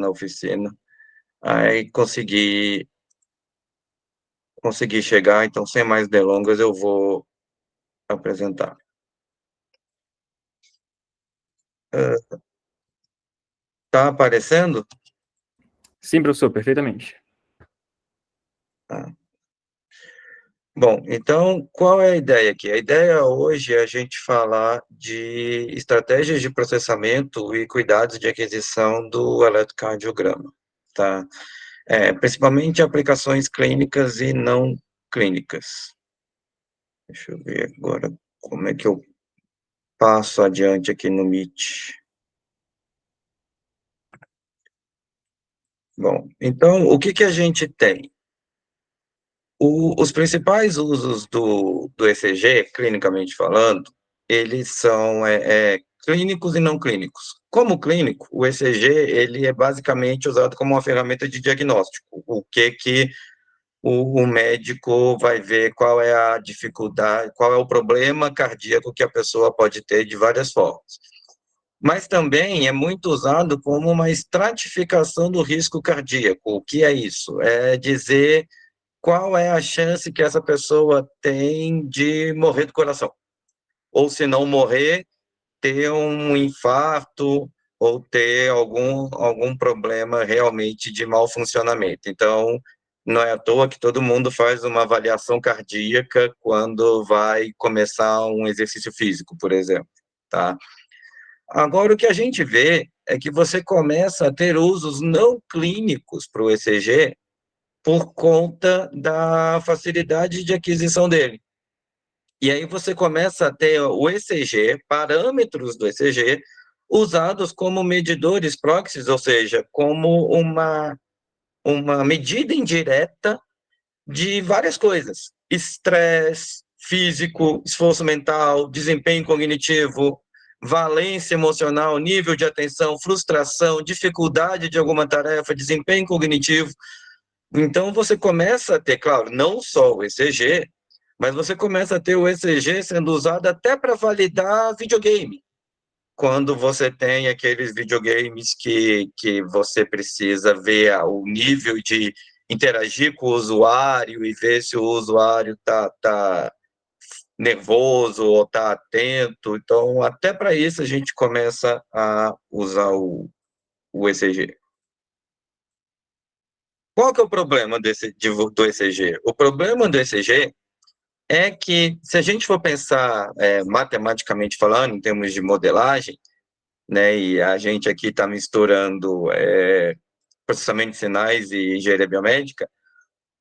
na oficina, aí consegui chegar, então, sem mais delongas, eu vou apresentar. Tá aparecendo? Sim, professor, perfeitamente. Tá. Bom, então, qual é a ideia aqui? A ideia hoje é a gente falar de estratégias de processamento e cuidados de aquisição do eletrocardiograma, tá? Principalmente aplicações clínicas e não clínicas. Deixa eu ver agora como é que eu passo adiante aqui no Meet. Bom, então, o que que a gente tem? Os principais usos do ECG, clinicamente falando, eles são clínicos e não clínicos. Como clínico, o ECG ele é basicamente usado como uma ferramenta de diagnóstico. O que que o médico vai ver qual é a dificuldade, qual é o problema cardíaco que a pessoa pode ter de várias formas. Mas também é muito usado como uma estratificação do risco cardíaco. O que é isso? É dizer qual é a chance que essa pessoa tem de morrer do coração. Ou se não morrer, ter um infarto ou ter algum problema realmente de mau funcionamento. Então, não é à toa que todo mundo faz uma avaliação cardíaca quando vai começar um exercício físico, por exemplo, tá? Agora, o que a gente vê é que você começa a ter usos não clínicos para o ECG por conta da facilidade de aquisição dele. E aí você começa a ter o ECG, parâmetros do ECG, usados como medidores proxies, ou seja, como uma medida indireta de várias coisas: estresse físico, esforço mental, desempenho cognitivo, valência emocional, nível de atenção, frustração, dificuldade de alguma tarefa, desempenho cognitivo. Então, você começa a ter, claro, não só o ECG, mas você começa a ter o ECG sendo usado até para validar videogame. Quando você tem aqueles videogames que você precisa ver o nível de interagir com o usuário e ver se o usuário tá nervoso ou está atento. Então, até para isso a gente começa a usar o ECG. Qual que é o problema do ECG? O problema do ECG é que, se a gente for pensar matematicamente falando, em termos de modelagem, né, e a gente aqui está misturando processamento de sinais e engenharia biomédica,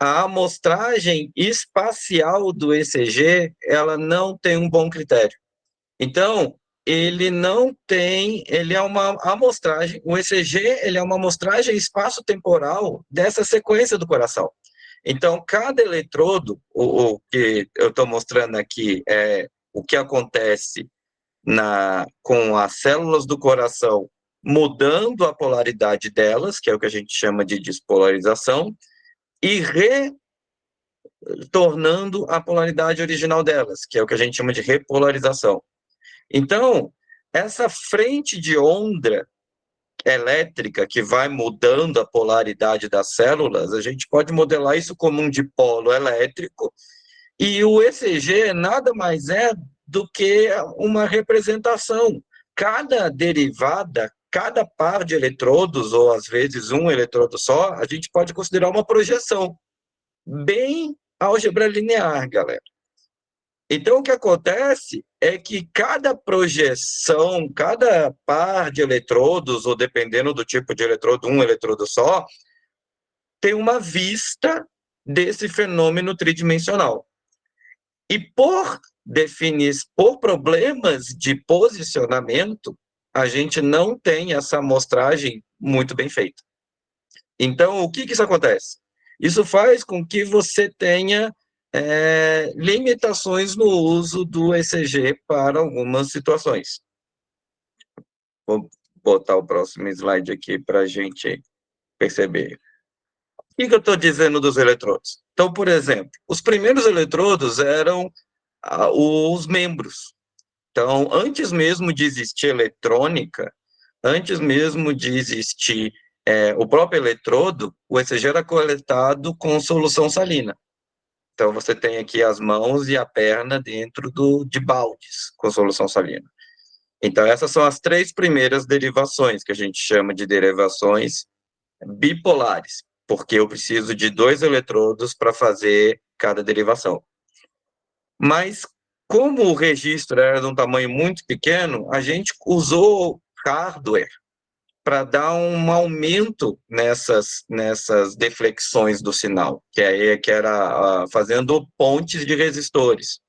a amostragem espacial do ECG, ela não tem um bom critério. Então, ele não tem, ele é uma amostragem, o ECG, ele é uma amostragem espaço-temporal dessa sequência do coração. Então, cada eletrodo, o que eu estou mostrando aqui é o que acontece com as células do coração mudando a polaridade delas, que é o que a gente chama de despolarização, e retornando a polaridade original delas, que é o que a gente chama de repolarização. Então, essa frente de onda elétrica que vai mudando a polaridade das células, a gente pode modelar isso como um dipolo elétrico, e o ECG nada mais é do que uma representação. Cada derivada, cada par de eletrodos, ou às vezes um eletrodo só, a gente pode considerar uma projeção. Bem álgebra linear, galera. Então, o que acontece é que cada projeção, cada par de eletrodos, ou dependendo do tipo de eletrodo, um eletrodo só, tem uma vista desse fenômeno tridimensional. E por problemas de posicionamento, a gente não tem essa amostragem muito bem feita. Então, o que isso acontece? Isso faz com que você tenha limitações no uso do ECG para algumas situações. Vou botar o próximo slide aqui para a gente perceber. O que eu estou dizendo dos eletrodos? Então, por exemplo, os primeiros eletrodos eram os membros. Então, antes mesmo de existir eletrônica, antes mesmo de existir o próprio eletrodo, o ECG era coletado com solução salina. Então, você tem aqui as mãos e a perna dentro de baldes com solução salina. Então, essas são as 3 primeiras derivações, que a gente chama de derivações bipolares, porque eu preciso de 2 eletrodos para fazer cada derivação. Mas, como o registro era de um tamanho muito pequeno, a gente usou hardware para dar um aumento nessas deflexões do sinal, que era fazendo pontes de resistores.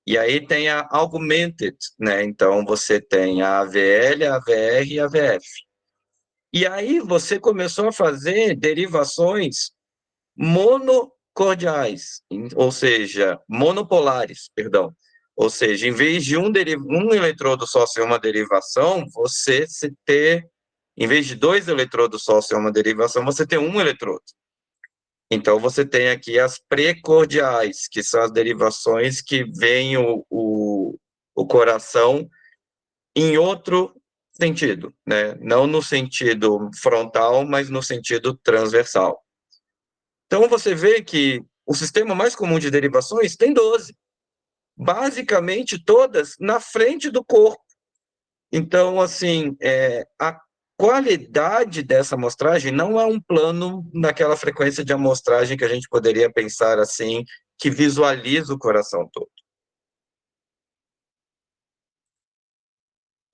E aí tem a augmented, né? Então você tem a AVL, a AVR e a AVF. E aí você começou a fazer derivações monocordiais, ou seja, monopolares, perdão. Ou seja, em vez de um eletrodo só ser uma derivação, você se ter, em vez de 2 eletrodos só ser uma derivação, você tem um eletrodo. Então, você tem aqui as precordiais, que são as derivações que veem o coração em outro sentido, né? Não no sentido frontal, mas no sentido transversal. Então, você vê que o sistema mais comum de derivações tem 12, basicamente todas na frente do corpo. Então, assim, a qualidade dessa amostragem não é um plano naquela frequência de amostragem que a gente poderia pensar assim, que visualiza o coração todo.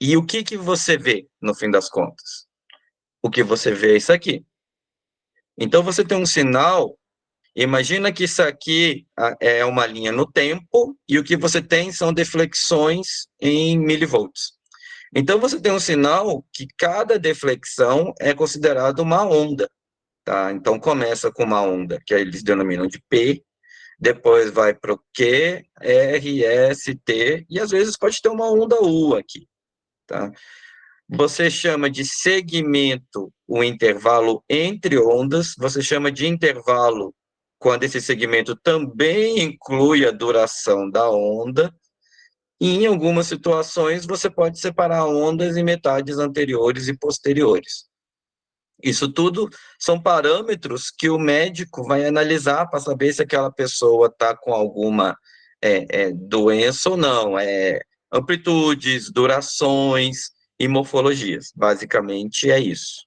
E o que você vê, no fim das contas? O que você vê é isso aqui. Então, você tem um sinal, imagina que isso aqui é uma linha no tempo, e o que você tem são deflexões em milivolts. Então, você tem um sinal que cada deflexão é considerada uma onda, tá? Então, começa com uma onda, que eles denominam de P, depois vai para o Q, R, S, T, e às vezes pode ter uma onda U aqui, tá? Você chama de segmento o intervalo entre ondas, você chama de intervalo quando esse segmento também inclui a duração da onda, e em algumas situações você pode separar ondas em metades anteriores e posteriores. Isso tudo são parâmetros que o médico vai analisar para saber se aquela pessoa está com alguma doença ou não. Amplitudes, durações e morfologias. Basicamente é isso.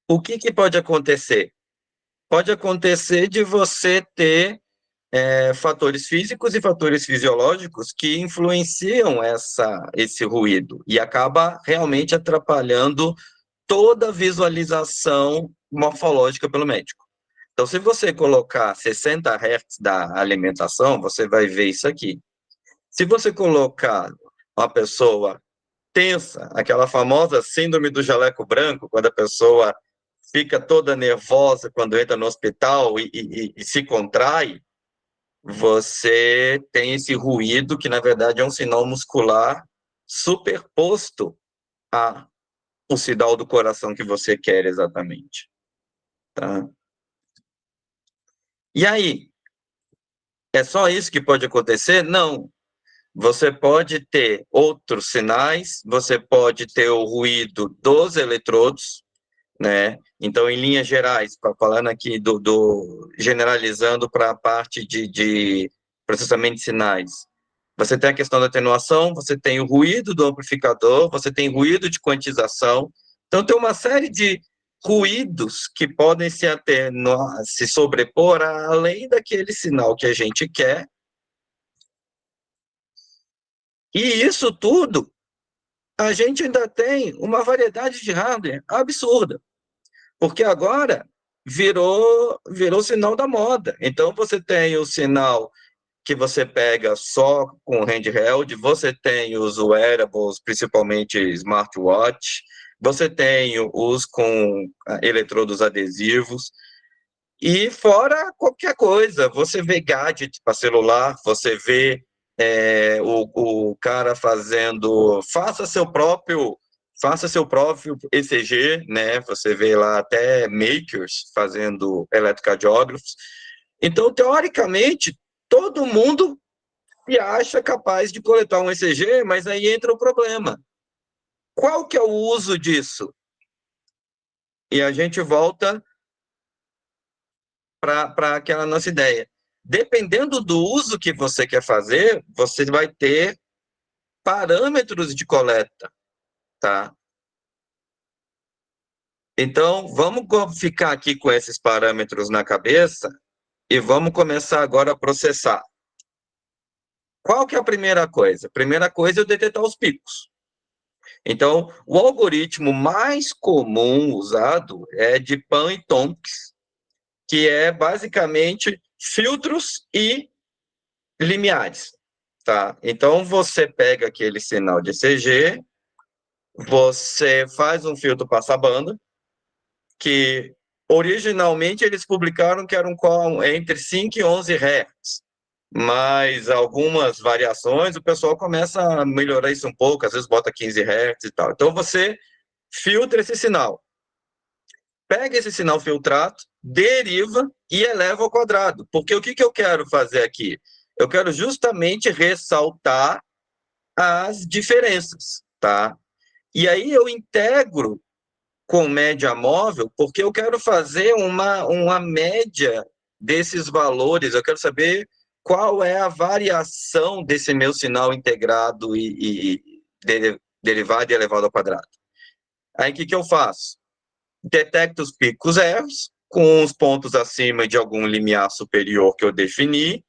O que pode acontecer? Pode acontecer de você ter fatores físicos e fatores fisiológicos que influenciam esse ruído e acaba realmente atrapalhando toda a visualização morfológica pelo médico. Então, se você colocar 60 Hz da alimentação, você vai ver isso aqui. Se você colocar uma pessoa tensa, aquela famosa síndrome do jaleco branco, quando a pessoa fica toda nervosa quando entra no hospital e se contrai, você tem esse ruído que, na verdade, é um sinal muscular superposto ao sinal do coração que você quer exatamente. Tá? E aí, é só isso que pode acontecer? Não. Você pode ter outros sinais, você pode ter o ruído dos eletrodos, né? Então, em linhas gerais, falando aqui generalizando para a parte de processamento de sinais, você tem a questão da atenuação, você tem o ruído do amplificador, você tem ruído de quantização. Então, tem uma série de ruídos que podem se sobrepor além daquele sinal que a gente quer. E isso tudo, a gente ainda tem uma variedade de hardware absurda. Porque agora virou sinal da moda. Então, você tem o sinal que você pega só com handheld, você tem os wearables, principalmente smartwatch, você tem os com eletrodos adesivos, e fora qualquer coisa, você vê gadget para celular, você vê o cara faça seu próprio ECG, né? Você vê lá até makers fazendo eletrocardiógrafos. Então, teoricamente, todo mundo se acha capaz de coletar um ECG, mas aí entra o problema. Qual que é o uso disso? E a gente volta para aquela nossa ideia. Dependendo do uso que você quer fazer, você vai ter parâmetros de coleta, tá? Então, vamos ficar aqui com esses parâmetros na cabeça e vamos começar agora a processar. Qual que é a primeira coisa? A primeira coisa é eu detectar os picos. Então, o algoritmo mais comum usado é de Pan e Tompkins, que é basicamente filtros e limiares, tá? Então, você pega aquele sinal de ECG, você faz um filtro passabanda, que originalmente eles publicaram que eram entre 5 e 11 Hz, mas algumas variações o pessoal começa a melhorar isso um pouco, às vezes bota 15 Hz e tal. Então, você filtra esse sinal. Pega esse sinal filtrado, deriva e eleva ao quadrado. Porque o que eu quero fazer aqui? Eu quero justamente ressaltar as diferenças, tá? E aí eu integro com média móvel, porque eu quero fazer uma média desses valores, eu quero saber qual é a variação desse meu sinal integrado e derivado e elevado ao quadrado. Aí o que eu faço? Detecto os picos erros, com os pontos acima de algum limiar superior que eu defini,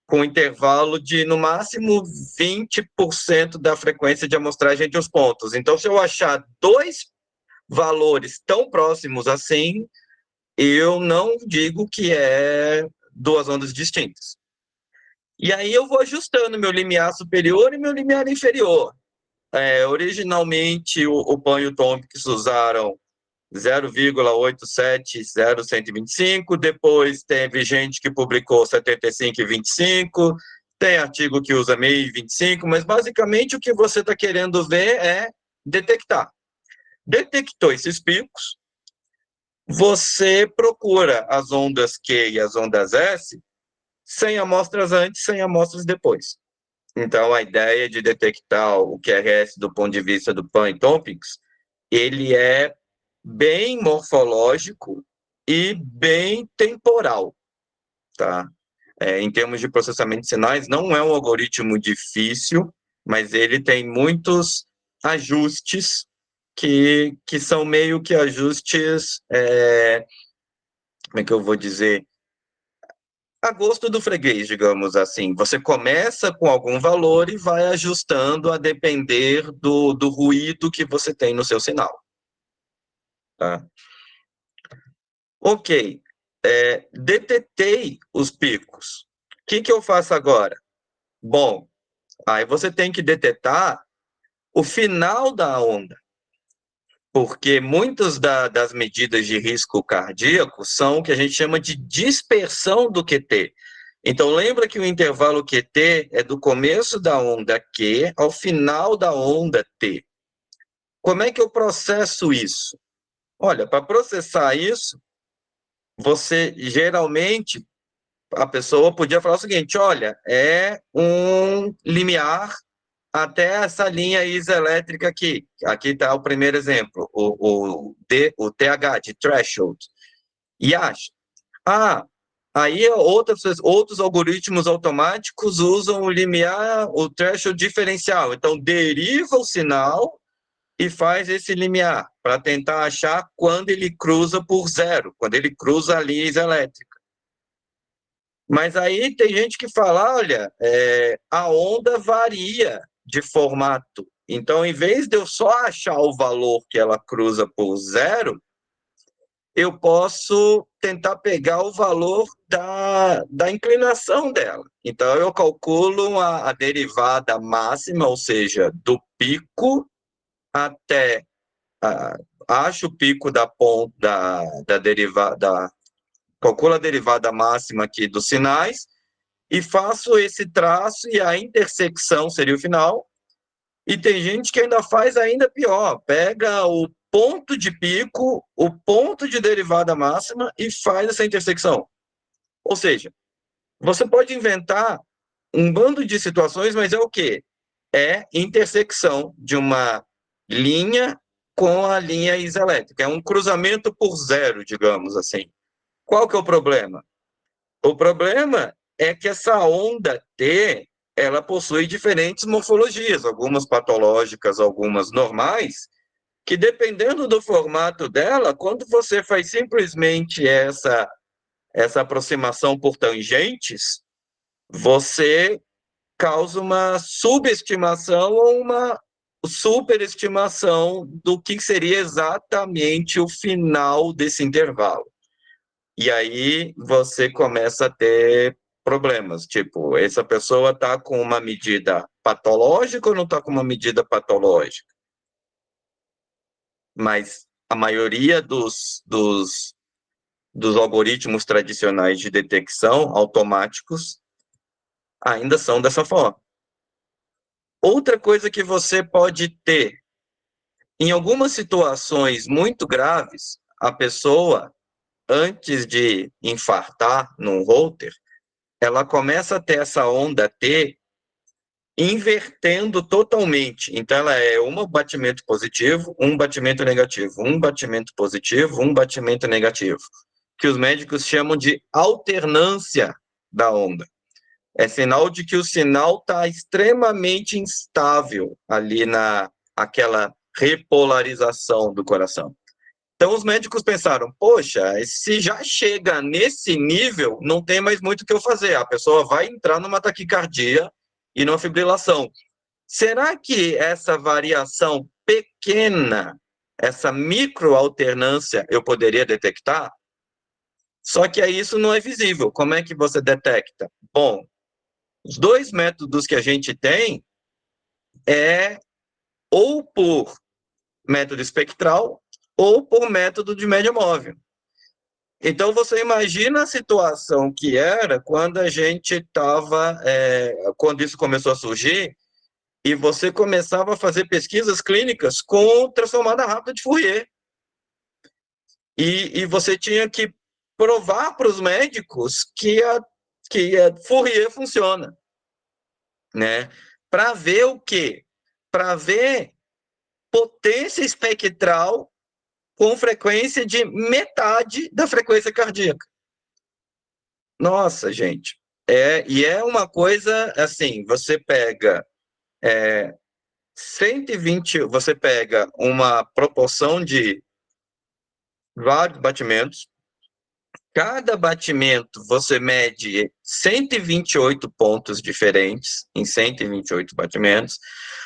com intervalo de, no máximo, 20% da frequência de amostragem entre os pontos. Então, se eu achar dois valores tão próximos assim, eu não digo que é duas ondas distintas. E aí eu vou ajustando meu limiar superior e meu limiar inferior. Originalmente, o Pan e o Tompkins usaram 0,870-125, depois teve gente que publicou 75 e 25, tem artigo que usa meio e 25, mas basicamente o que você está querendo ver é detectar. Detectou esses picos, você procura as ondas Q e as ondas S sem amostras antes, sem amostras depois. Então, a ideia de detectar o QRS do ponto de vista do Pan e Tompkins, ele é bem morfológico e bem temporal, tá? Em termos de processamento de sinais, não é um algoritmo difícil, mas ele tem muitos ajustes que são meio que ajustes, como é que eu vou dizer? A gosto do freguês, digamos assim. Você começa com algum valor e vai ajustando a depender do ruído que você tem no seu sinal. Tá? Ok, detetei os picos. O que eu faço agora? Bom, aí você tem que detetar o final da onda, porque muitas das medidas de risco cardíaco são o que a gente chama de dispersão do QT. Então, lembra que o intervalo QT é do começo da onda Q ao final da onda T. Como é que eu processo isso? Olha, para processar isso, você geralmente a pessoa podia falar o seguinte: olha, é um limiar até essa linha isoelétrica aqui. Aqui está o primeiro exemplo, o TH, de threshold. E acha, aí outros algoritmos automáticos usam o limiar, o threshold diferencial. Então, deriva o sinal e faz esse limiar para tentar achar quando ele cruza por zero, quando ele cruza a linha isoelétrica. Mas aí tem gente que fala, olha, a onda varia de formato. Então, em vez de eu só achar o valor que ela cruza por zero, eu posso tentar pegar o valor da inclinação dela. Então, eu calculo a derivada máxima, ou seja, do pico até... acho o pico da ponta da derivada, calculo a derivada máxima aqui dos sinais, e faço esse traço e a intersecção seria o final. E tem gente que ainda faz ainda pior, pega o ponto de pico, o ponto de derivada máxima e faz essa intersecção. Ou seja, você pode inventar um bando de situações, mas é o quê? É intersecção de uma linha com a linha iselétrica. É um cruzamento por zero, digamos assim. Qual que é o problema? O problema é que essa onda T, ela possui diferentes morfologias, algumas patológicas, algumas normais, que dependendo do formato dela, quando você faz simplesmente essa aproximação por tangentes, você causa uma subestimação ou uma superestimação do que seria exatamente o final desse intervalo. E aí você começa a ter problemas, tipo, essa pessoa está com uma medida patológica ou não está com uma medida patológica? Mas a maioria dos algoritmos tradicionais de detecção automáticos ainda são dessa forma. Outra coisa que você pode ter, em algumas situações muito graves, a pessoa, antes de infartar num holter, ela começa a ter essa onda T invertendo totalmente. Então, ela é um batimento positivo, um batimento negativo, um batimento positivo, um batimento negativo, que os médicos chamam de alternância da onda. É sinal de que o sinal está extremamente instável ali na aquela repolarização do coração. Então os médicos pensaram, poxa, se já chega nesse nível, não tem mais muito o que eu fazer. A pessoa vai entrar numa taquicardia e numa fibrilação. Será que essa variação pequena, essa microalternância, eu poderia detectar? Só que aí isso não é visível. Como é que você detecta? Bom, os dois métodos que a gente tem é ou por método espectral ou por método de média móvel. Então, você imagina a situação que era quando a gente estava, quando isso começou a surgir, e você começava a fazer pesquisas clínicas com transformada rápida de Fourier. E você tinha que provar para os médicos que a Fourier funciona, né? Para ver o quê? Para ver potência espectral com frequência de metade da frequência cardíaca. Nossa, gente. E é uma coisa assim, você pega 120, você pega uma proporção de vários batimentos, cada batimento você mede 128 pontos diferentes em 128 batimentos,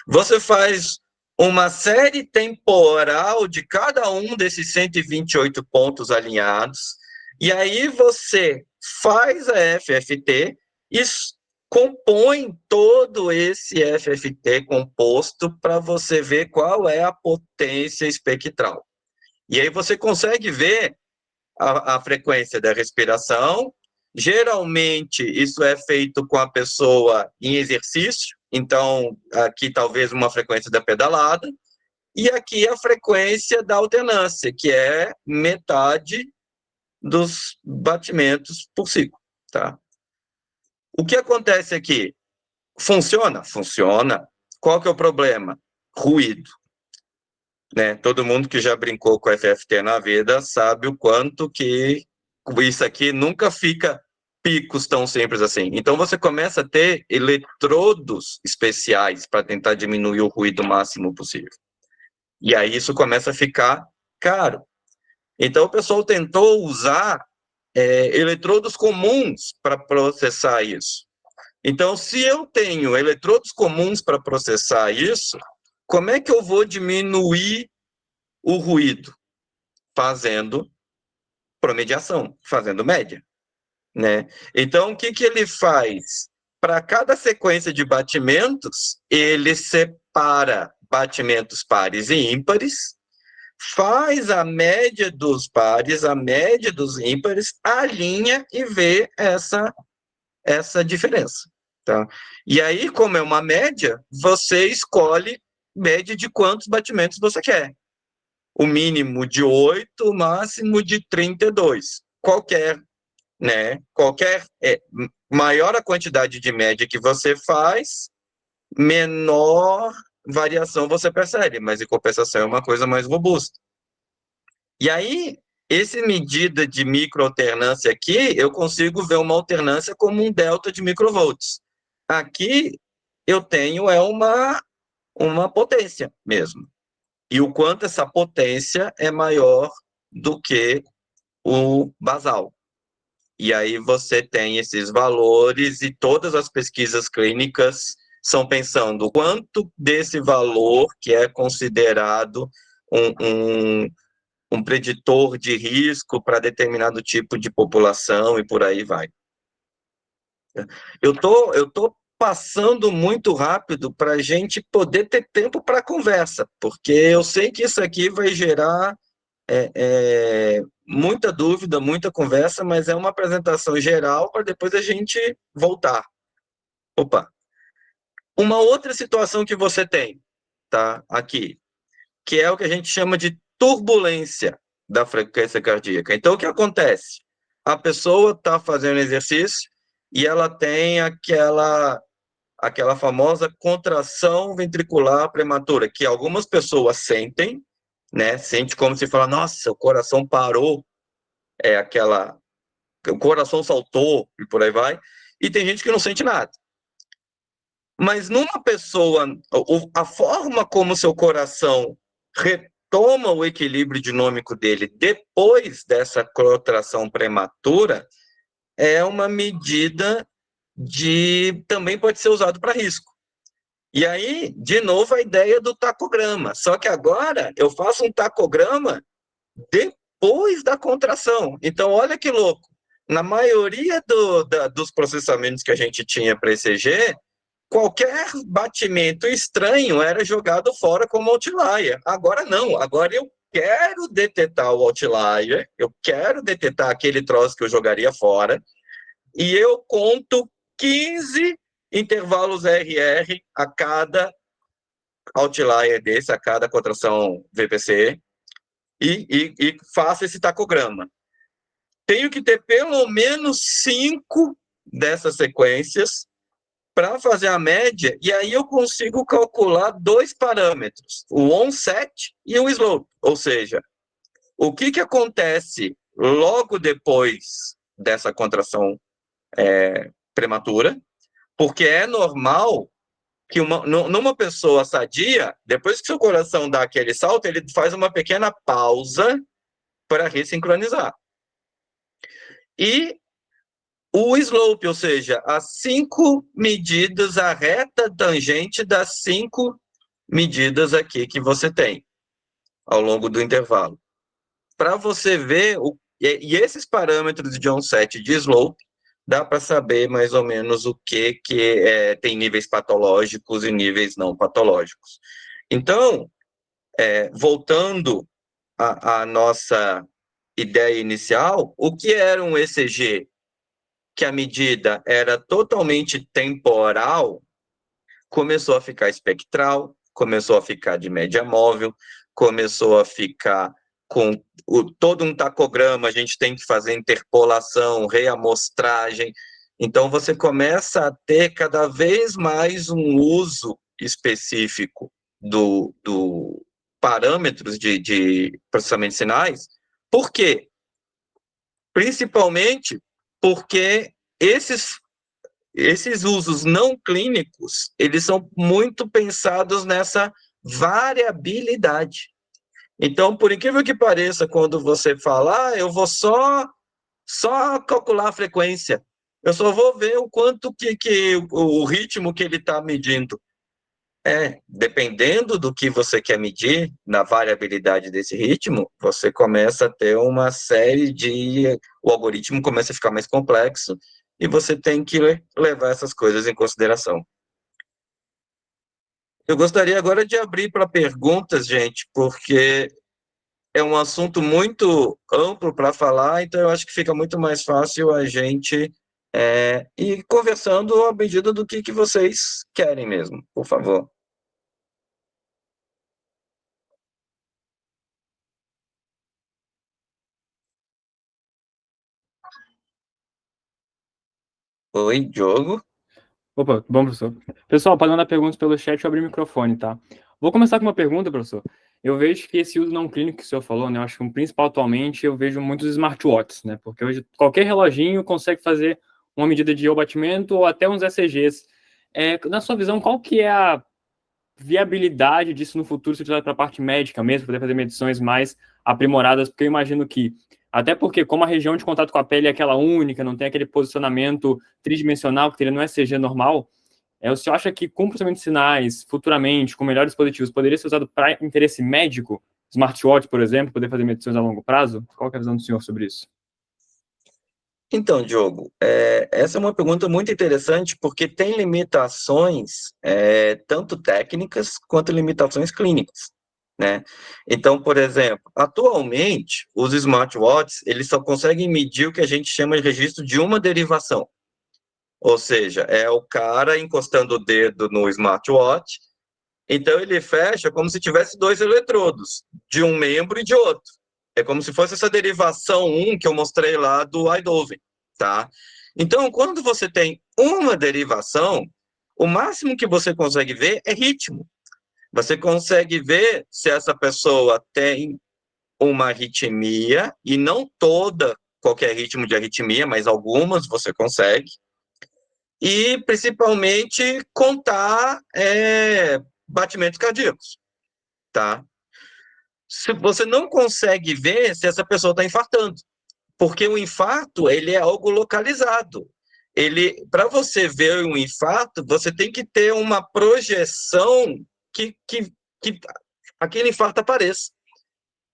você faz uma série temporal de cada um desses 128 pontos alinhados, e aí você faz a FFT e compõe todo esse FFT composto para você ver qual é a potência espectral. E aí você consegue ver a frequência da respiração. Geralmente, isso é feito com a pessoa em exercício, então, aqui talvez uma frequência da pedalada, e aqui a frequência da alternância, que é metade dos batimentos por ciclo, tá? O que acontece aqui? Funciona? Funciona. Qual que é o problema? Ruído. Né? Todo mundo que já brincou com FFT na vida sabe o quanto que isso aqui nunca fica picos tão simples assim. Então você começa a ter eletrodos especiais para tentar diminuir o ruído máximo possível. E aí isso começa a ficar caro. Então o pessoal tentou usar eletrodos comuns para processar isso. Então, se eu tenho eletrodos comuns para processar isso, como é que eu vou diminuir o ruído? Fazendo promediação, fazendo média, né? Então, o que que ele faz? Para cada sequência de batimentos, ele separa batimentos pares e ímpares, faz a média dos pares, a média dos ímpares, alinha e vê essa diferença, tá? E aí, como é uma média, você escolhe média de quantos batimentos você quer. O mínimo de 8, o máximo de 32. Qualquer maior a quantidade de média que você faz, menor variação você percebe, mas em compensação é uma coisa mais robusta. E aí, essa medida de microalternância aqui, eu consigo ver uma alternância como um delta de microvolts. Aqui, eu tenho uma potência mesmo. E o quanto essa potência é maior do que o basal. E aí você tem esses valores e todas as pesquisas clínicas são pensando quanto desse valor que é considerado um, um, um preditor de risco para determinado tipo de população e por aí vai. Eu tô passando muito rápido para a gente poder ter tempo para conversa, porque eu sei que isso aqui vai gerar muita dúvida, muita conversa, mas é uma apresentação geral para depois a gente voltar. Opa, uma outra situação que você tem, tá? Aqui, que é o que a gente chama de turbulência da frequência cardíaca. Então, o que acontece? A pessoa está fazendo exercício e ela tem aquela famosa contração ventricular prematura, que algumas pessoas sentem, né? Sente como se fala, nossa, o coração parou, o coração saltou e por aí vai. E tem gente que não sente nada. Mas numa pessoa, a forma como seu coração retoma o equilíbrio dinâmico dele depois dessa contração prematura é uma medida também pode ser usado para risco. E aí, de novo, a ideia do tacograma. Só que agora eu faço um tacograma depois da contração. Então, olha que louco. Na maioria dos processamentos que a gente tinha para ECG, qualquer batimento estranho era jogado fora como outlier. Agora não, agora eu quero detetar o outlier, eu quero detetar aquele troço que eu jogaria fora, e eu conto 15 intervalos RR a cada outlier desse, a cada contração VPC, e faço esse tacograma. Tenho que ter pelo menos 5 dessas sequências para fazer a média, e aí eu consigo calcular dois parâmetros, o onset e o slope, ou seja, o que acontece logo depois dessa contração prematura, porque é normal que numa pessoa sadia, depois que seu coração dá aquele salto, ele faz uma pequena pausa para ressincronizar. E o slope, ou seja, as 5 medidas, a reta tangente das 5 medidas aqui que você tem ao longo do intervalo. Para você ver, e esses parâmetros de onset e de slope, dá para saber mais ou menos o que tem níveis patológicos e níveis não patológicos. Então, voltando à nossa ideia inicial, o que era um ECG? Que a medida era totalmente temporal, começou a ficar espectral, começou a ficar de média móvel, começou a ficar com todo um tacograma, a gente tem que fazer interpolação, reamostragem. Então, você começa a ter cada vez mais um uso específico do parâmetros de processamento de sinais. Por quê? Principalmente porque esses usos não clínicos, eles são muito pensados nessa variabilidade. Então, por incrível que pareça, quando você fala, eu vou só calcular a frequência, eu só vou ver o quanto que o ritmo que ele está medindo. Dependendo do que você quer medir, na variabilidade desse ritmo, você começa a ter uma série de. O algoritmo começa a ficar mais complexo e você tem que levar essas coisas em consideração. Eu gostaria agora de abrir para perguntas, gente, porque é um assunto muito amplo para falar, então eu acho que fica muito mais fácil a gente ir conversando à medida do que vocês querem mesmo, por favor. Oi, Diogo. Opa, bom, professor. Pessoal, para mandar perguntas pelo chat, eu abri o microfone, tá? Vou começar com uma pergunta, professor. Eu vejo que esse uso não clínico que o senhor falou, né? Eu acho que o principal atualmente eu vejo muitos smartwatches, né? Porque hoje qualquer reloginho consegue fazer uma medida de batimento ou até uns ECGs. Na sua visão, qual que é a viabilidade disso no futuro se utilizar para a parte médica mesmo, poder fazer medições mais aprimoradas? Porque eu imagino que, até porque como a região de contato com a pele é aquela única, não tem aquele posicionamento tridimensional que teria no ECG normal, o senhor acha que com processamento de sinais, futuramente, com melhores dispositivos, poderia ser usado para interesse médico? Smartwatch, por exemplo, poder fazer medições a longo prazo? Qual que é a visão do senhor sobre isso? Então, Diogo, essa é uma pergunta muito interessante porque tem limitações, tanto técnicas quanto limitações clínicas, né? Então, por exemplo, atualmente, os smartwatches, eles só conseguem medir o que a gente chama de registro de uma derivação, ou seja, é o cara encostando o dedo no smartwatch, então ele fecha como se tivesse dois eletrodos, de um membro e de outro. É como se fosse essa derivação um que eu mostrei lá do Eindhoven, tá? Então, quando você tem uma derivação, o máximo que você consegue ver é ritmo. Você consegue ver se essa pessoa tem uma arritmia, e não toda, qualquer ritmo de arritmia, mas algumas você consegue, e principalmente contar batimentos cardíacos, tá? Se você não consegue ver se essa pessoa está infartando, porque o infarto ele é algo localizado. Ele, para você ver um infarto, você tem que ter uma projeção que aquele infarto apareça.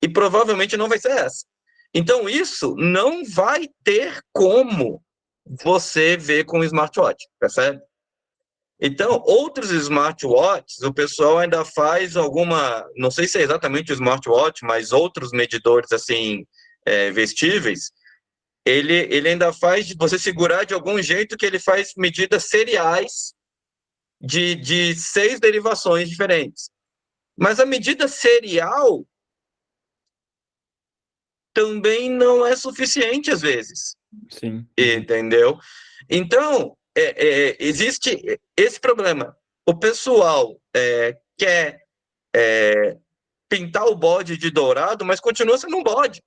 E provavelmente não vai ser essa. Então, isso não vai ter como você ver com o smartwatch, percebe? Então, outros smartwatches, o pessoal ainda faz alguma, não sei se é exatamente o smartwatch, mas outros medidores assim vestíveis, ele ainda faz de você segurar de algum jeito que ele faz medidas seriais de 6 derivações diferentes. Mas a medida serial também não é suficiente às vezes, Sim. Uhum. entendeu? Então, existe esse problema. O pessoal quer pintar o bode de dourado, mas continua sendo um bode,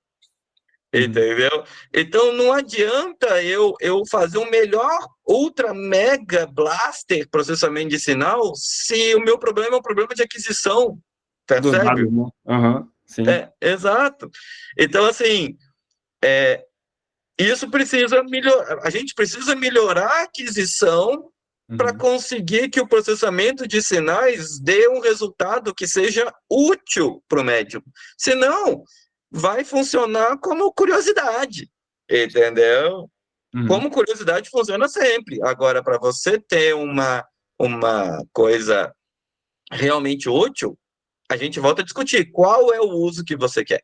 Uhum. entendeu? Então não adianta eu fazer um melhor ultra mega blaster processamento de sinal se o meu problema é um problema de aquisição, Dos percebe? dados, né? Aham, sim. Exato. Então, assim, isso precisa melhorar. A gente precisa melhorar a aquisição para Uhum. conseguir que o processamento de sinais dê um resultado que seja útil para o médico. Senão, vai funcionar como curiosidade, entendeu? Uhum. Como curiosidade funciona sempre. Agora, para você ter uma coisa realmente útil, a gente volta a discutir qual é o uso que você quer,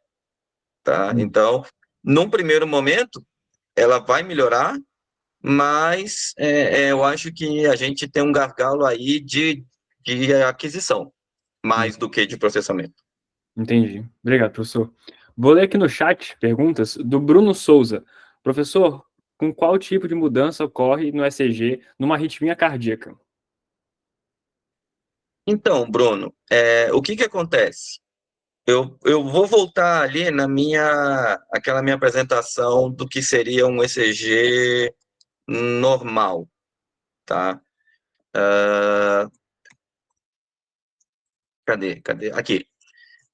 tá? Uhum. Então, num primeiro momento, ela vai melhorar, mas eu acho que a gente tem um gargalo aí de aquisição, mais do que de processamento. Entendi. Obrigado, professor. Vou ler aqui no chat perguntas do Bruno Souza. Professor, com qual tipo de mudança ocorre no ECG numa arritmia cardíaca? Então, Bruno, o que acontece? Eu vou voltar ali aquela minha apresentação do que seria um ECG normal, tá? Ah, cadê? Aqui.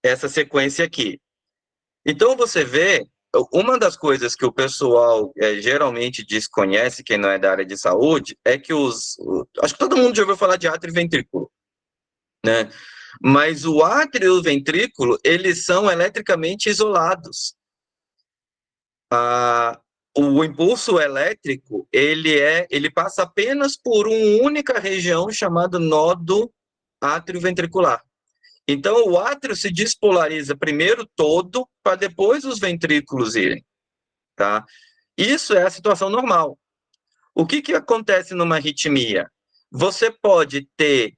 Essa sequência aqui. Então, você vê, uma das coisas que o pessoal geralmente desconhece, quem não é da área de saúde, é que acho que todo mundo já ouviu falar de átrio e ventrículo, né? Mas o átrio e o ventrículo, eles são eletricamente isolados. Ah, o impulso elétrico, ele passa apenas por uma única região chamada nodo átrio-ventricular. Então, o átrio se despolariza primeiro todo, para depois os ventrículos irem, tá? Isso é a situação normal. O que acontece numa arritmia? Você pode ter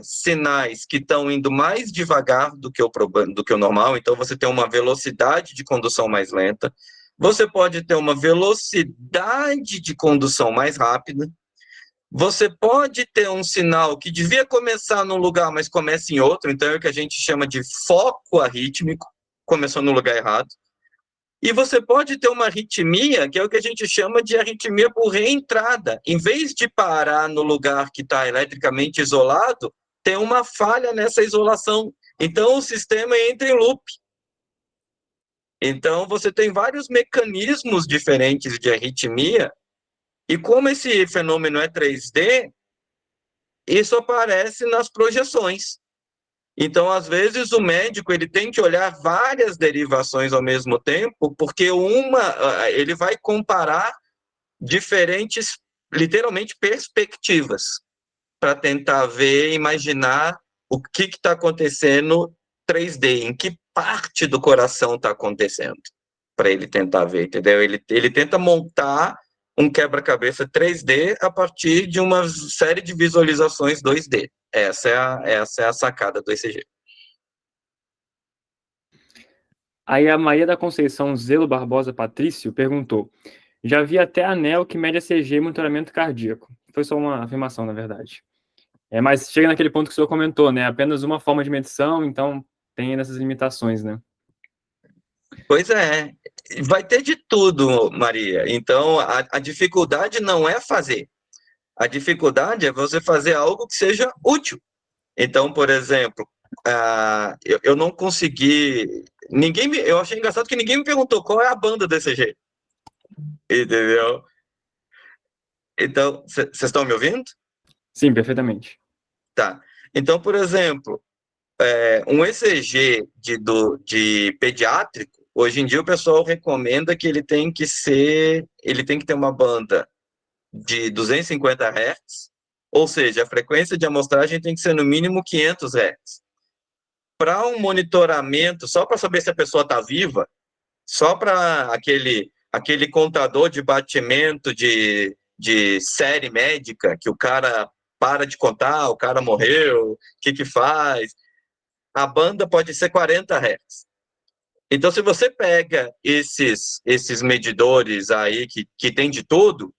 sinais que estão indo mais devagar do que o normal, então você tem uma velocidade de condução mais lenta. Você pode ter uma velocidade de condução mais rápida. Você pode ter um sinal que devia começar num lugar, mas começa em outro, então é o que a gente chama de foco arrítmico, começou no lugar errado. E você pode ter uma arritmia, que é o que a gente chama de arritmia por reentrada. Em vez de parar no lugar que está eletricamente isolado, tem uma falha nessa isolação. Então o sistema entra em loop. Então você tem vários mecanismos diferentes de arritmia, e como esse fenômeno é 3D, isso aparece nas projeções. Então, às vezes, o médico ele tem que olhar várias derivações ao mesmo tempo, porque ele vai comparar diferentes, literalmente, perspectivas, para tentar ver, imaginar o que está acontecendo 3D, em que parte do coração está acontecendo, para ele tentar ver, entendeu? Ele tenta montar um quebra-cabeça 3D a partir de uma série de visualizações 2D. Essa é a sacada do ECG. Aí a Maria da Conceição Zelo Barbosa Patrício perguntou: já vi até anel que mede ECG e monitoramento cardíaco. Foi só uma afirmação, na verdade. Mas chega naquele ponto que o senhor comentou, né? Apenas uma forma de medição, então tem essas limitações, né? Pois é, vai ter de tudo, Maria. Então, a dificuldade não é fazer. A dificuldade é você fazer algo que seja útil. Então, por exemplo, eu não consegui. Eu achei engraçado que ninguém me perguntou qual é a banda desse jeito. Entendeu? Então, vocês estão me ouvindo? Sim, perfeitamente. Tá. Então, por exemplo, um ECG de pediátrico, hoje em dia o pessoal recomenda que ele tem que ter uma banda de 250 Hz, ou seja, a frequência de amostragem tem que ser no mínimo 500 Hz. Para um monitoramento, só para saber se a pessoa está viva, só para aquele contador de batimento de série médica, que o cara para de contar, o cara morreu, o que faz? A banda pode ser 40 Hz. Então, se você pega esses medidores aí que tem de tudo,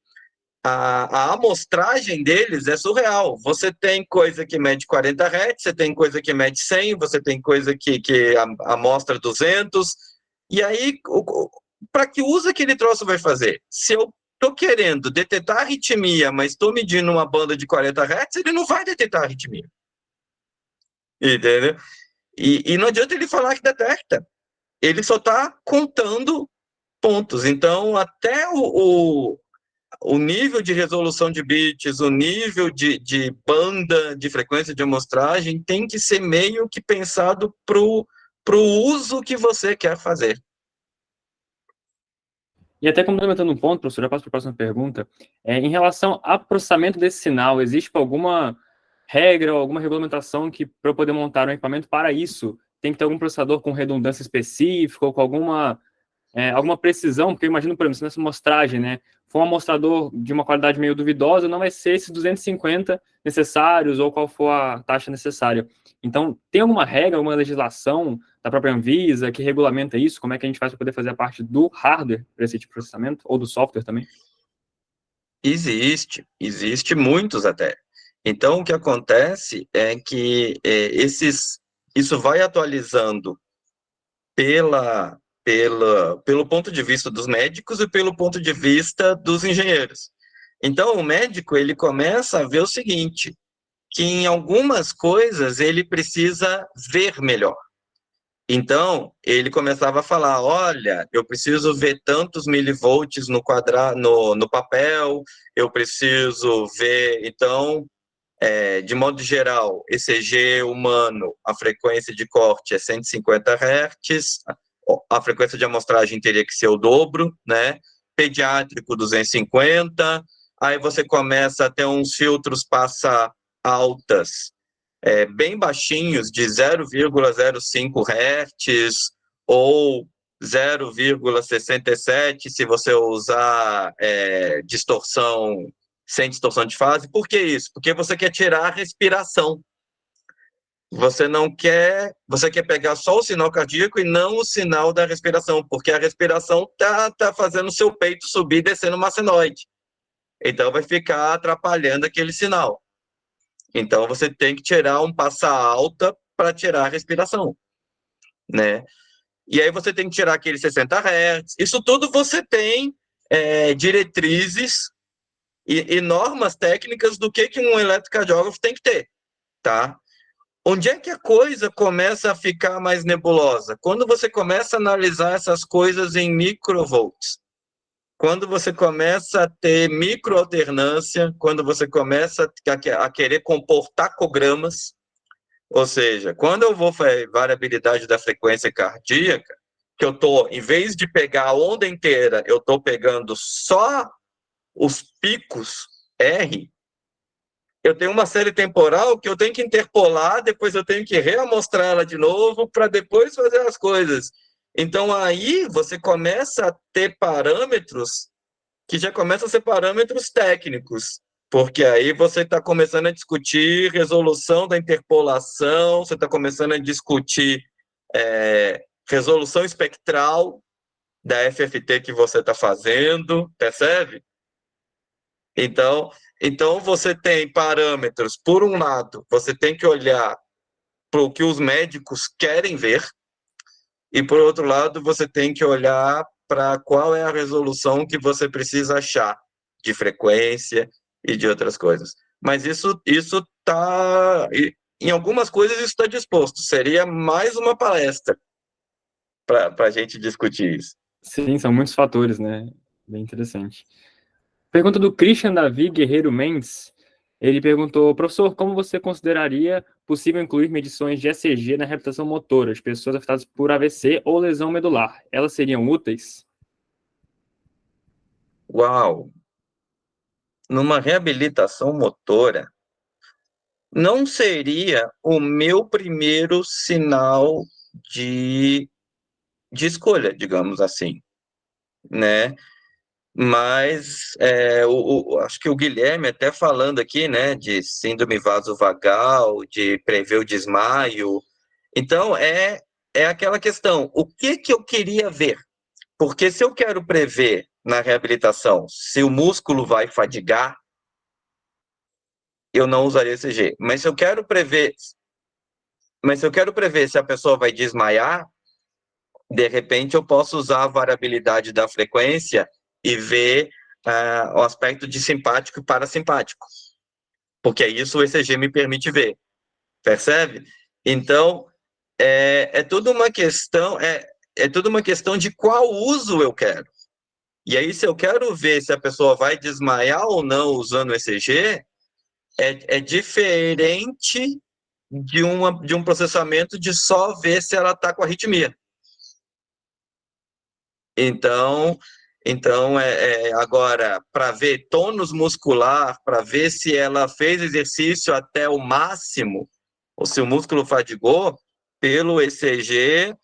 a amostragem deles é surreal. Você tem coisa que mede 40 Hz, você tem coisa que mede 100, você tem coisa que amostra 200. E aí, para que uso aquele troço vai fazer? Se eu estou querendo detectar arritmia, mas estou medindo uma banda de 40 Hz, ele não vai detectar arritmia. Entendeu? E não adianta ele falar que detecta. Ele só está contando pontos. Então, até o nível de resolução de bits, o nível de banda de frequência de amostragem tem que ser meio que pensado para o uso que você quer fazer. E até complementando um ponto, professor, já passo para a próxima pergunta. Em relação ao processamento desse sinal, existe alguma regra ou alguma regulamentação que, para eu poder montar um equipamento para isso, tem que ter algum processador com redundância específica ou com alguma precisão? Porque eu imagino, por exemplo, se nessa amostragem, né, for um amostrador de uma qualidade meio duvidosa, não vai ser esses 250 necessários ou qual for a taxa necessária. Então, tem alguma regra, alguma legislação da própria Anvisa que regulamenta isso? Como é que a gente faz para poder fazer a parte do hardware para esse tipo de processamento? Ou do software também? Existe muitos até. Então, o que acontece é que isso vai atualizando pelo ponto de vista dos médicos e pelo ponto de vista dos engenheiros. Então, o médico ele começa a ver o seguinte, que em algumas coisas ele precisa ver melhor. Então, ele começava a falar, olha, eu preciso ver tantos milivolts no papel, eu preciso ver, então, de modo geral, ECG humano, a frequência de corte é 150 Hz, a frequência de amostragem teria que ser o dobro, né? Pediátrico, 250, aí você começa a ter uns filtros passa altas, bem baixinhos, de 0,05 Hz ou 0,67 se você usar distorção sem distorção de fase. Por que isso? Porque você quer tirar a respiração. Você quer pegar só o sinal cardíaco e não o sinal da respiração, porque a respiração tá fazendo o seu peito subir e descer no macenoide. Então vai ficar atrapalhando aquele sinal. Então você tem que tirar um passa alta para tirar a respiração, né? E aí você tem que tirar aqueles 60 Hz. Isso tudo você tem diretrizes e normas técnicas do que um eletrocardiógrafo tem que ter, tá? Onde é que a coisa começa a ficar mais nebulosa? Quando você começa a analisar essas coisas em microvolts. Quando você começa a ter microalternância, quando você começa a querer compor tacogramas, ou seja, quando eu vou fazer variabilidade da frequência cardíaca, que eu tô, em vez de pegar a onda inteira, eu tô pegando só os picos R, eu tenho uma série temporal que eu tenho que interpolar, depois eu tenho que reamostrar ela de novo para depois fazer as coisas. Então aí você começa a ter parâmetros que já começam a ser parâmetros técnicos, porque aí você está começando a discutir resolução da interpolação, você está começando a discutir resolução espectral da FFT que você está fazendo, percebe? Então, então você tem parâmetros, por um lado, você tem que olhar para o que os médicos querem ver, e por outro lado, você tem que olhar para qual é a resolução que você precisa achar de frequência e de outras coisas. Mas isso está, em algumas coisas isso está disposto. Seria mais uma palestra para a gente discutir isso. Sim, são muitos fatores, né? Bem interessante. Pergunta do Christian Davi Guerreiro Mendes. Ele perguntou, professor, como você consideraria possível incluir medições de ECG na reabilitação motora de pessoas afetadas por AVC ou lesão medular? Elas seriam úteis? Uau! Numa reabilitação motora, não seria o meu primeiro sinal de escolha, digamos assim, né? Mas acho que o Guilherme até falando aqui, né, de síndrome vasovagal, de prever o desmaio. Então, é aquela questão, o que que eu queria ver? Porque se eu quero prever na reabilitação se o músculo vai fadigar, eu não usaria ECG. Mas se eu quero prever se a pessoa vai desmaiar, de repente eu posso usar a variabilidade da frequência e ver o aspecto de simpático e parasimpático, porque isso o ECG me permite ver, percebe? Então, é tudo uma questão, é tudo uma questão de qual uso eu quero. E aí, se eu quero ver se a pessoa vai desmaiar ou não usando o ECG, é diferente de um processamento de só ver se ela está com arritmia. Então, agora, para ver tônus muscular, para ver se ela fez exercício até o máximo, ou se o músculo fadigou, pelo ECG,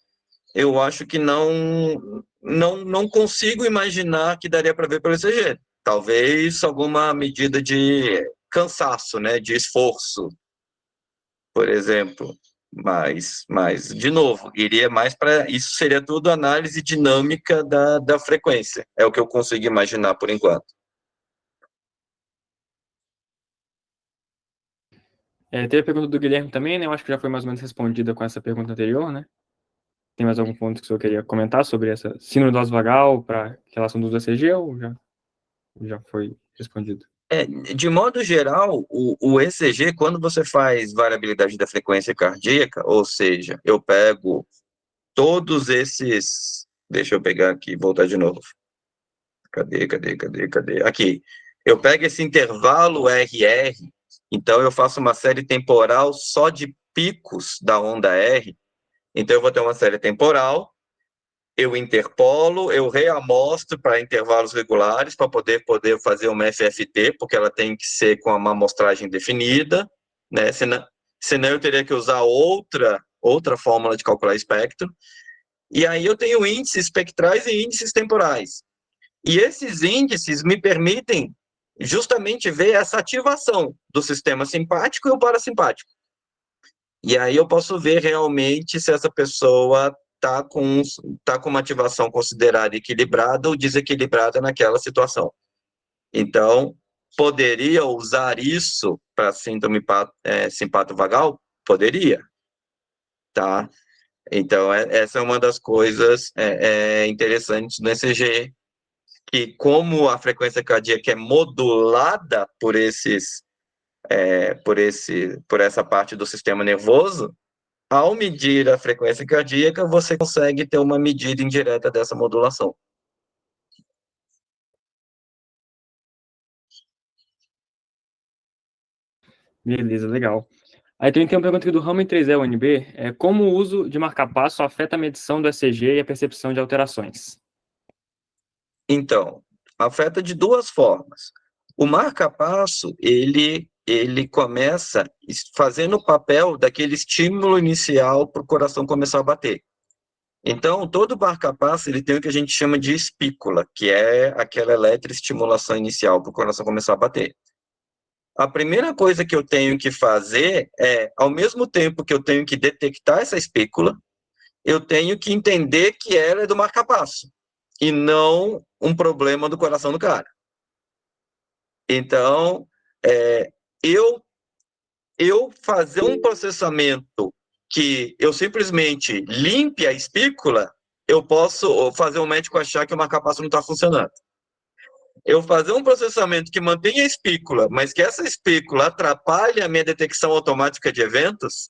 eu acho que não consigo imaginar que daria para ver pelo ECG. Talvez alguma medida de cansaço, né, de esforço, por exemplo. Mas, de novo, iria mais para. Isso seria tudo análise dinâmica da frequência. É o que eu consigo imaginar por enquanto. Teve a pergunta do Guilherme também, né? Eu acho que já foi mais ou menos respondida com essa pergunta anterior, né? Tem mais algum ponto que o senhor queria comentar sobre essa síndrome vasovagal para relação do ECG ou já foi respondido? De modo geral, o ECG, quando você faz variabilidade da frequência cardíaca, ou seja, eu pego todos esses. Deixa eu pegar aqui, voltar de novo. Cadê? Aqui. Eu pego esse intervalo RR, então eu faço uma série temporal só de picos da onda R. Então eu vou ter uma série temporal, eu interpolo, eu reamostro para intervalos regulares para poder fazer uma FFT, porque ela tem que ser com uma amostragem definida, né? Senão eu teria que usar outra fórmula de calcular espectro. E aí eu tenho índices espectrais e índices temporais. E esses índices me permitem justamente ver essa ativação do sistema simpático e o parasimpático. E aí eu posso ver realmente se essa pessoa tá com uma ativação considerada equilibrada ou desequilibrada naquela situação. Então, poderia usar isso para síndrome simpatovagal? Poderia, tá? Então, essa é uma das coisas interessantes no ECG, que como a frequência cardíaca é modulada por essa parte do sistema nervoso, ao medir a frequência cardíaca, você consegue ter uma medida indireta dessa modulação. Beleza, legal. Aí também tem uma pergunta aqui do Ramo em 3E UNB, como o uso de marca-passo afeta a medição do ECG e a percepção de alterações? Então, afeta de duas formas. O marca-passo, ele começa fazendo o papel daquele estímulo inicial para o coração começar a bater. Então, todo marca-passo, ele tem o que a gente chama de espícula, que é aquela eletroestimulação inicial para o coração começar a bater. A primeira coisa que eu tenho que fazer é, ao mesmo tempo que eu tenho que detectar essa espícula, eu tenho que entender que ela é do marca-passo e não um problema do coração do cara. Então, eu fazer um processamento que eu simplesmente limpe a espícula, eu posso fazer o médico achar que o marca-passo não está funcionando. Eu fazer um processamento que mantenha a espícula, mas que essa espícula atrapalhe a minha detecção automática de eventos,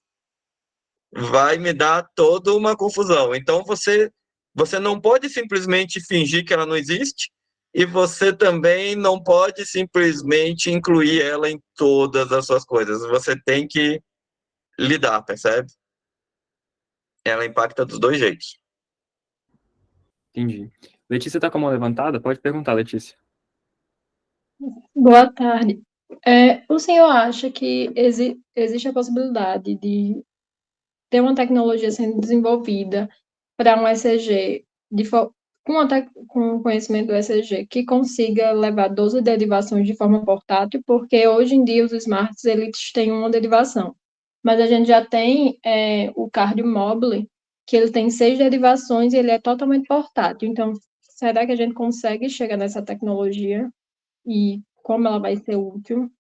vai me dar toda uma confusão. Então, você não pode simplesmente fingir que ela não existe, e você também não pode simplesmente incluir ela em todas as suas coisas. Você tem que lidar, percebe? Ela impacta dos dois jeitos. Entendi. Letícia está com a mão levantada? Pode perguntar, Letícia. Boa tarde. O senhor acha que existe a possibilidade de ter uma tecnologia sendo desenvolvida para um ECG com o conhecimento do ECG que consiga levar 12 derivações de forma portátil? Porque hoje em dia os smarts eles têm uma derivação, mas a gente já tem o Cardio Mobile, que ele tem 6 derivações e ele é totalmente portátil. Então, será que a gente consegue chegar nessa tecnologia? E como ela vai ser útil?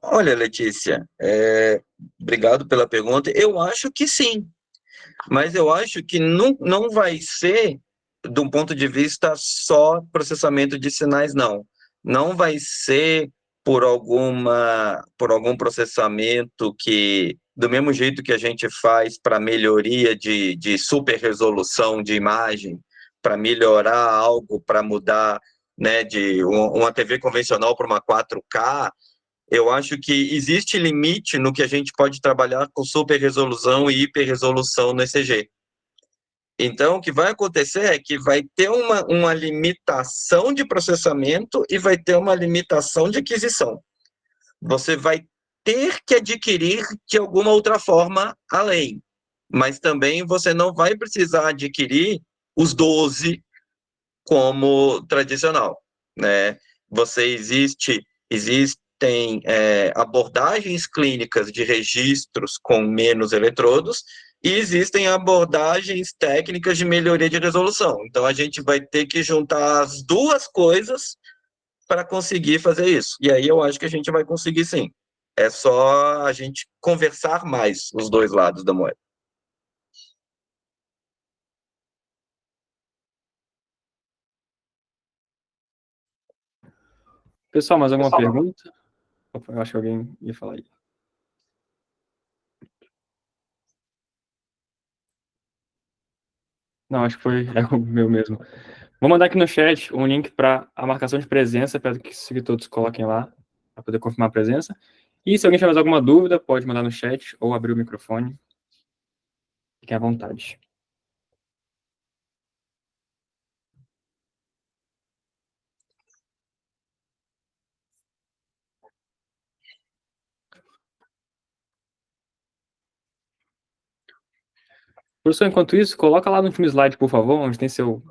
Olha, Letícia, obrigado pela pergunta. Eu acho que sim, mas eu acho que não vai ser de um ponto de vista só processamento de sinais, não. Não vai ser por algum processamento que, do mesmo jeito que a gente faz para melhoria de super resolução de imagem, para melhorar algo, para mudar, né, de uma TV convencional para uma 4K. Eu acho que existe limite no que a gente pode trabalhar com super resolução e hiper resolução no ECG. Então, o que vai acontecer é que vai ter uma limitação de processamento e vai ter uma limitação de aquisição. Você vai ter que adquirir de alguma outra forma além, mas também você não vai precisar adquirir os 12 como tradicional, né? Existem abordagens clínicas de registros com menos eletrodos e existem abordagens técnicas de melhoria de resolução. Então, a gente vai ter que juntar as duas coisas para conseguir fazer isso. E aí eu acho que a gente vai conseguir sim. É só a gente conversar mais os dois lados da moeda. Pessoal, mais alguma pergunta? Eu acho que alguém ia falar aí. Não, acho que foi o meu mesmo. Vou mandar aqui no chat um link para a marcação de presença, para que todos coloquem lá, para poder confirmar a presença. E se alguém tiver mais alguma dúvida, pode mandar no chat ou abrir o microfone. Fiquem à vontade. Professor, enquanto isso, coloca lá no último slide, por favor, onde tem seu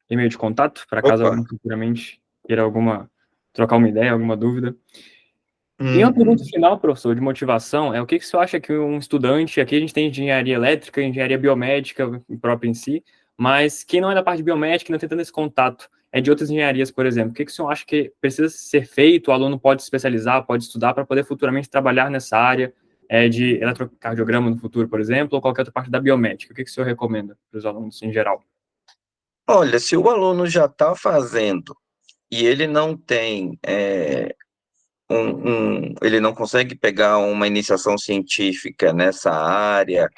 e-mail de contato, para caso alguém futuramente queira trocar uma ideia, alguma dúvida. E uma pergunta final, professor, de motivação, o que o senhor acha que um estudante, aqui a gente tem engenharia elétrica, engenharia biomédica própria em si, mas quem não é da parte de biomédica, não tem tanto esse contato, é de outras engenharias, por exemplo. O que o senhor acha que precisa ser feito, o aluno pode se especializar, pode estudar para poder futuramente trabalhar nessa área de eletrocardiograma no futuro, por exemplo, ou qualquer outra parte da biomédica? O que o senhor recomenda para os alunos em geral? Olha, se o aluno já está fazendo e ele não tem ele não consegue pegar uma iniciação científica nessa área,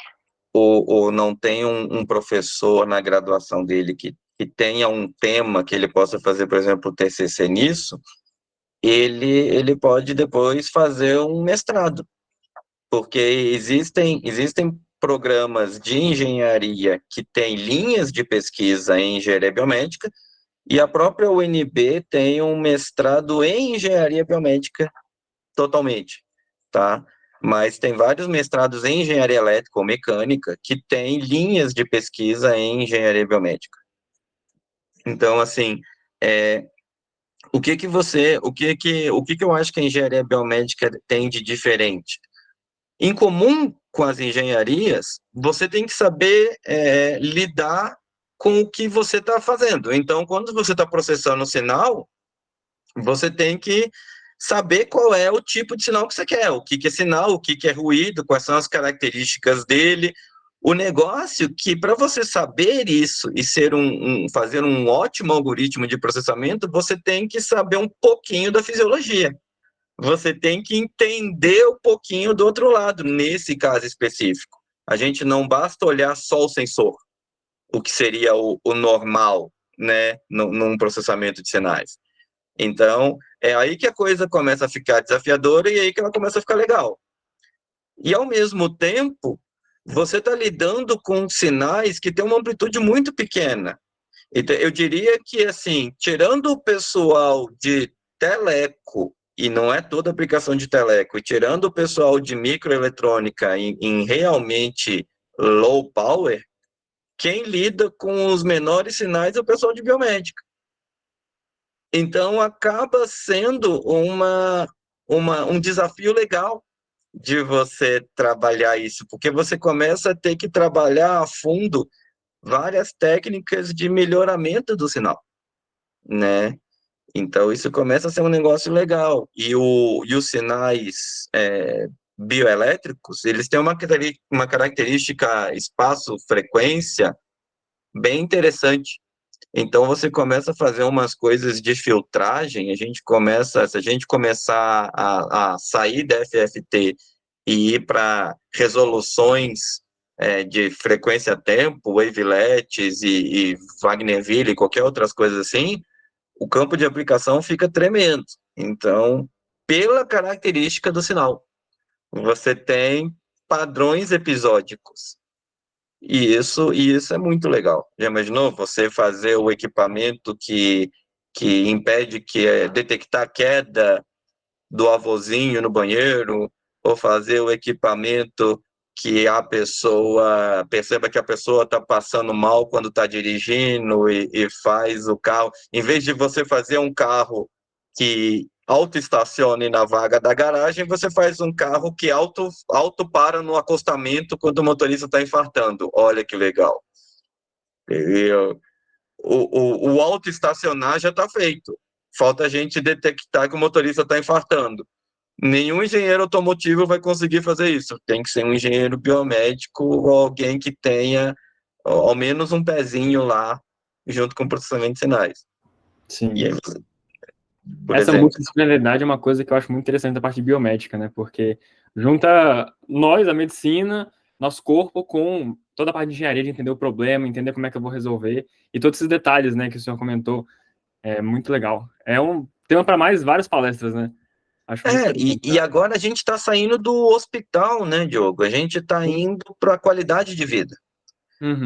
ou não tem um professor na graduação dele que tenha um tema que ele possa fazer, por exemplo, o TCC nisso, ele pode depois fazer um mestrado, porque existem programas de engenharia que têm linhas de pesquisa em engenharia biomédica, e a própria UNB tem um mestrado em engenharia biomédica totalmente, tá? Mas tem vários mestrados em engenharia elétrica ou mecânica que têm linhas de pesquisa em engenharia biomédica. Então, assim, o que eu acho que a engenharia biomédica tem de diferente? Em comum com as engenharias, você tem que saber lidar com o que você está fazendo. Então, quando você está processando o sinal, você tem que saber qual é o tipo de sinal que você quer, o que é sinal, o que é ruído, quais são as características dele. O negócio que, para você saber isso e fazer um ótimo algoritmo de processamento, você tem que saber um pouquinho da fisiologia. Você tem que entender um pouquinho do outro lado, nesse caso específico. A gente não basta olhar só o sensor, o que seria o normal, né, num processamento de sinais. Então, é aí que a coisa começa a ficar desafiadora e aí que ela começa a ficar legal. E, ao mesmo tempo, você está lidando com sinais que têm uma amplitude muito pequena. Então, eu diria que, assim, tirando o pessoal de teleco, e não é toda aplicação de teleco, e tirando o pessoal de microeletrônica em realmente low power, quem lida com os menores sinais é o pessoal de biomédica. Então, acaba sendo um desafio legal de você trabalhar isso, porque você começa a ter que trabalhar a fundo várias técnicas de melhoramento do sinal, né? Então, isso começa a ser um negócio legal. E os sinais bioelétricos, eles têm uma característica espaço-frequência bem interessante. Então, você começa a fazer umas coisas de filtragem, se a gente começar a sair da FFT e ir para resoluções de frequência-tempo, wavelets e Wagnerville e qualquer outras coisas assim, o campo de aplicação fica tremendo. Então, pela característica do sinal, você tem padrões episódicos. E isso é muito legal. Já imaginou você fazer o equipamento que impede detectar queda do avôzinho no banheiro, ou fazer o equipamento que a pessoa perceba que a pessoa está passando mal quando está dirigindo e faz o carro. Em vez de você fazer um carro que auto-estacione na vaga da garagem, você faz um carro que auto para no acostamento quando o motorista está infartando. Olha que legal. Entendeu? O auto-estacionar já está feito. Falta a gente detectar que o motorista está infartando. Nenhum engenheiro automotivo vai conseguir fazer isso. Tem que ser um engenheiro biomédico ou alguém que tenha ao menos um pezinho lá junto com o processamento de sinais. Sim. E aí, por Essa exemplo, multidisciplinaridade é uma coisa que eu acho muito interessante da parte de biomédica, né? Porque junta nós, a medicina, nosso corpo, com toda a parte de engenharia, de entender o problema, entender como é que eu vou resolver, e todos esses detalhes, né, que o senhor comentou, é muito legal. É um tema para mais várias palestras, né? Acho muito interessante. e agora a gente está saindo do hospital, né, Diogo? A gente está indo para a qualidade de vida. Uhum.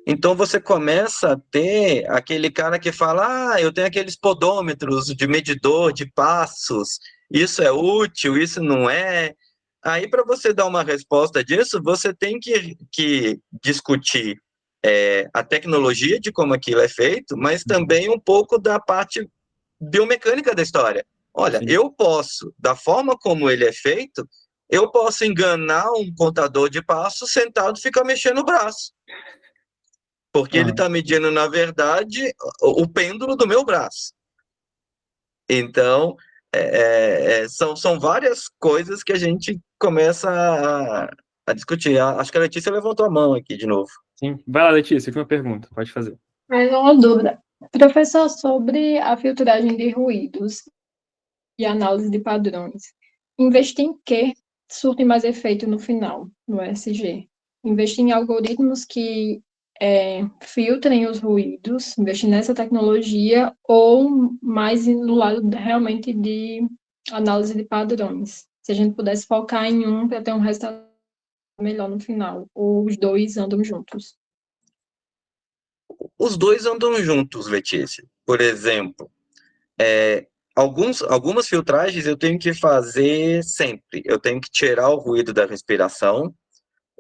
Então você começa a ter aquele cara que fala: eu tenho aqueles podômetros de medidor de passos, isso é útil, isso não é. Aí, para você dar uma resposta disso, você tem que discutir a tecnologia de como aquilo é feito, mas também um pouco da parte biomecânica da história. Olha, Sim. eu posso, da forma como ele é feito, eu posso enganar um contador de passos sentado e ficar mexendo o braço. porque ele está medindo, na verdade, o pêndulo do meu braço. Então, são várias coisas que a gente começa a discutir. Acho que a Letícia levantou a mão aqui de novo. Sim. Vai lá, Letícia, última pergunta, pode fazer. Mais uma dúvida. Professor, sobre a filtragem de ruídos e análise de padrões, investir em que surte mais efeito no final, no ESG? Investir em algoritmos que filtrem os ruídos, investir nessa tecnologia, ou mais no lado realmente de análise de padrões? Se a gente pudesse focar em um para ter um resultado melhor no final, ou os dois andam juntos? Os dois andam juntos, Letícia. Por exemplo, algumas filtragens eu tenho que fazer sempre. Eu tenho que tirar o ruído da respiração,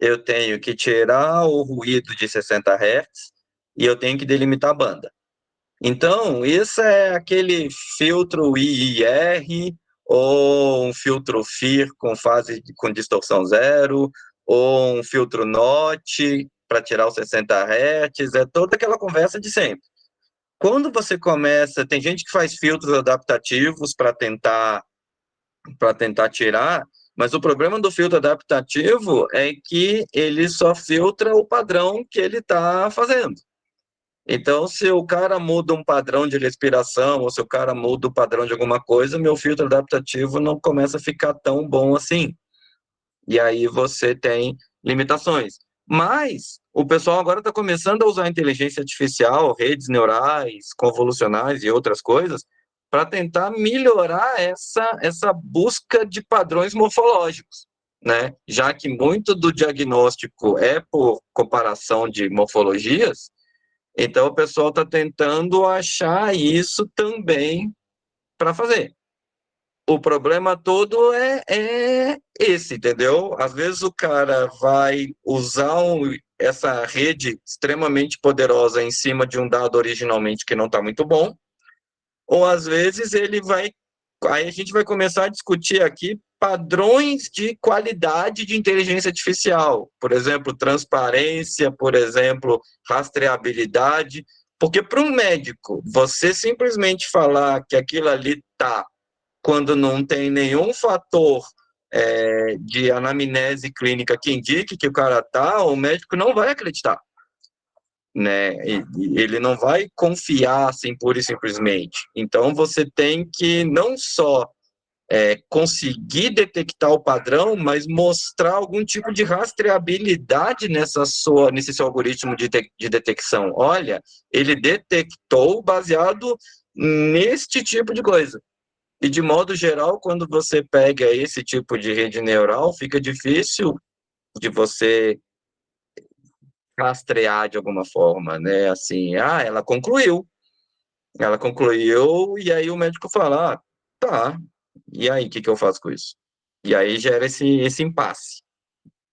eu tenho que tirar o ruído de 60 Hz e eu tenho que delimitar a banda. Então, isso é aquele filtro IIR ou um filtro FIR com distorção zero, ou um filtro NOT para tirar os 60 Hz, é toda aquela conversa de sempre. Quando você começa, tem gente que faz filtros adaptativos para tentar tirar, mas o problema do filtro adaptativo é que ele só filtra o padrão que ele está fazendo. Então, se o cara muda um padrão de respiração, ou se o cara muda o padrão de alguma coisa, meu filtro adaptativo não começa a ficar tão bom assim. E aí você tem limitações. Mas o pessoal agora está começando a usar inteligência artificial, redes neurais, convolucionais e outras coisas, para tentar melhorar essa busca de padrões morfológicos, né? Já que muito do diagnóstico é por comparação de morfologias, então o pessoal está tentando achar isso também para fazer. O problema todo é esse, entendeu? Às vezes o cara vai usar essa rede extremamente poderosa em cima de um dado originalmente que não está muito bom, ou às vezes ele vai. Aí a gente vai começar a discutir aqui padrões de qualidade de inteligência artificial, por exemplo, transparência, por exemplo, rastreabilidade, porque para um médico, você simplesmente falar que aquilo ali está quando não tem nenhum fator de anamnese clínica que indique que o cara tá, o médico não vai acreditar, né? E ele não vai confiar assim pura e simplesmente. Então você tem que não só conseguir detectar o padrão, mas mostrar algum tipo de rastreabilidade nesse seu algoritmo de detecção. Olha, ele detectou baseado neste tipo de coisa. E, de modo geral, quando você pega esse tipo de rede neural, fica difícil de você rastrear de alguma forma, né? Assim, ela concluiu, e aí o médico fala, tá, e aí, o que eu faço com isso? E aí gera esse impasse.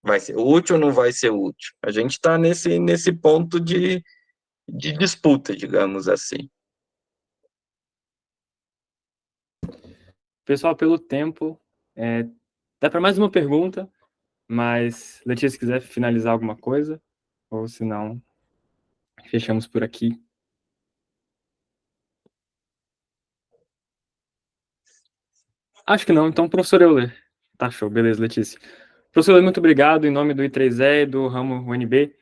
Vai ser útil ou não vai ser útil? A gente está nesse ponto de disputa, digamos assim. Pessoal, pelo tempo, dá para mais uma pergunta, mas Letícia, se quiser finalizar alguma coisa, ou se não, fechamos por aqui. Acho que não, então, professor Euler. Tá show, beleza, Letícia. Professor Euler, muito obrigado, em nome do I3E, do ramo UNB,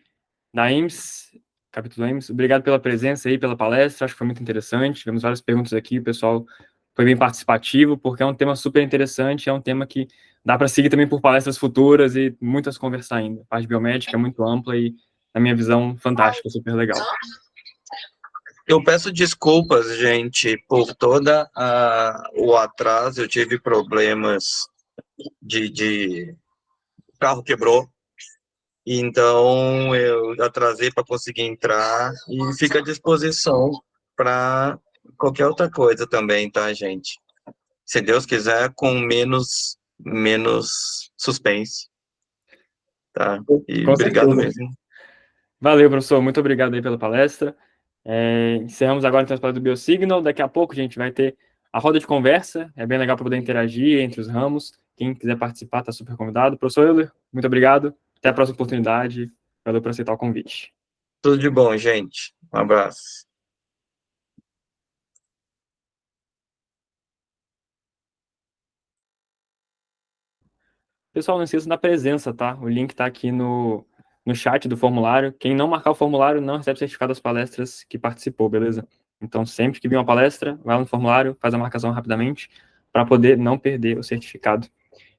da IMS, capítulo IMS, obrigado pela presença aí, pela palestra, acho que foi muito interessante, tivemos várias perguntas aqui, o pessoal foi bem participativo, porque é um tema super interessante, é um tema que dá para seguir também por palestras futuras e muitas conversar ainda. A parte biomédica é muito ampla e, na minha visão, fantástica, super legal. Eu peço desculpas, gente, por toda o atraso. Eu tive problemas de carro quebrou, então eu atrasei para conseguir entrar e fica à disposição para qualquer outra coisa também, tá, gente? Se Deus quiser, com menos suspense, tá? E Com obrigado certeza. mesmo. Valeu, professor, muito obrigado aí pela palestra. Encerramos agora então a palestra do Biosignal. Daqui a pouco a gente vai ter a roda de conversa. É bem legal para poder interagir entre os ramos. Quem quiser participar está super convidado. Professor Euler, muito obrigado. Até a próxima oportunidade. Valeu por aceitar o convite. Tudo de bom, gente. Um abraço. Pessoal, não esqueça da presença, tá? O link tá aqui no chat do formulário. Quem não marcar o formulário não recebe certificado das palestras que participou, beleza? Então, sempre que vir uma palestra, vai no formulário, faz a marcação rapidamente, para poder não perder o certificado.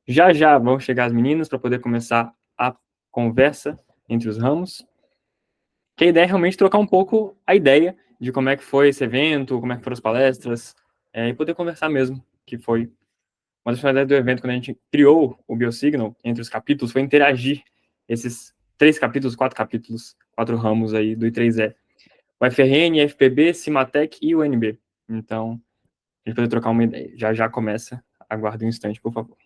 Já já vão chegar as meninas para poder começar a conversa entre os ramos. Que a ideia é realmente trocar um pouco a ideia de como é que foi esse evento, como é que foram as palestras, e poder conversar mesmo, que foi uma das finalidades do evento, quando a gente criou o BioSignal, entre os capítulos, foi interagir esses 3 capítulos, 4 capítulos, 4 ramos aí do I3E. O FRN, FPB, Cimatec e o UNB. Então, a gente poder trocar uma ideia. Já já começa. Aguarde um instante, por favor.